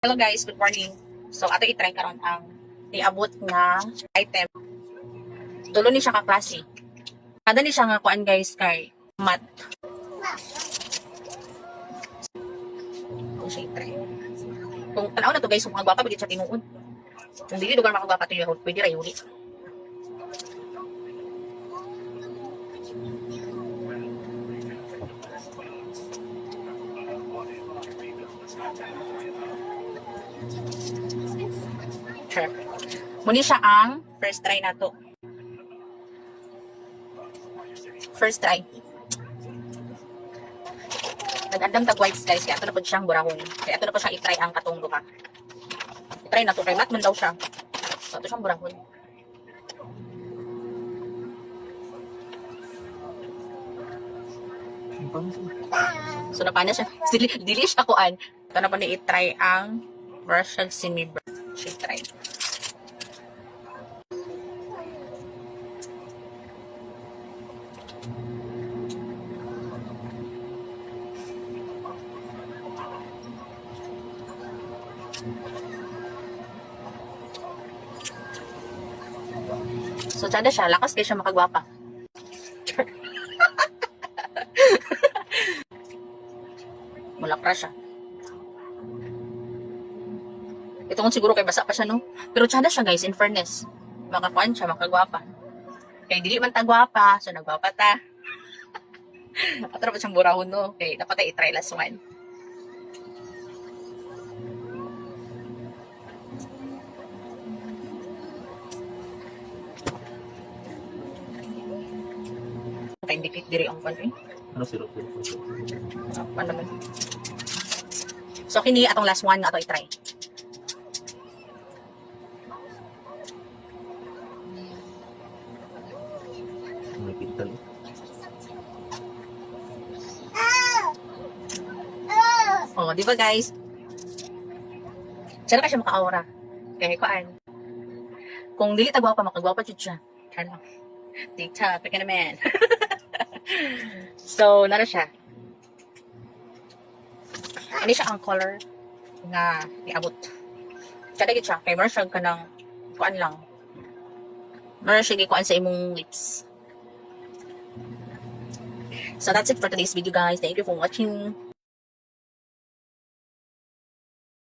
Hello guys, good morning. So ato i-try karon ang niabot nga item. Tulo ni siya ka klase. Kada ni siya nga kuan guys kay mat. Kung siya i-try. Kung tanaw na to guys, kung mga gwapa bigit siya tinuod. Kung dili lugar makagwapa to yung pwede ra yuli. Sure. Muni siya ang first try na to. First try. Nag-andam tag whites guys, kaya ito na po siyang burahon. Kaya ito na po siyang i-try ang katong duha. I-try na to, kay mat man daw siya. So ito siyang burahon. So napana siya. Dili siya kuan. Ito na po ni i-try ang Russian semi-brown. Siya i-try. So, tsada siya. Lakas kayo siya makagwapa. Mulakra siya. Ito kung siguro kay basa pa siya, no? Pero tsada siya, guys, in fairness. Makakuan siya, makagwapa. Kaya dili man tagwapa, so nagwapa ta. At dapat siyang burahon, no? Okay, dapat tayo i-try last one. Okay, indicate diri ang pan, eh. Ano sirop yun? Ano naman. So, kini atong last one na ato i-try. May pintal eh. Oh, di ba guys? Siya na siya maka-aura. Kaya kuan. Kung dili tagwapa, makagwapa jud siya. Ano? TikTok, pika naman. So, nara siya. Ini siya ang color nga niabot. Siya dagit siya. Kay meron siya ka ng kuan lang. Meron siya kuan sa imong lips. So, that's it for today's video guys. Thank you for watching.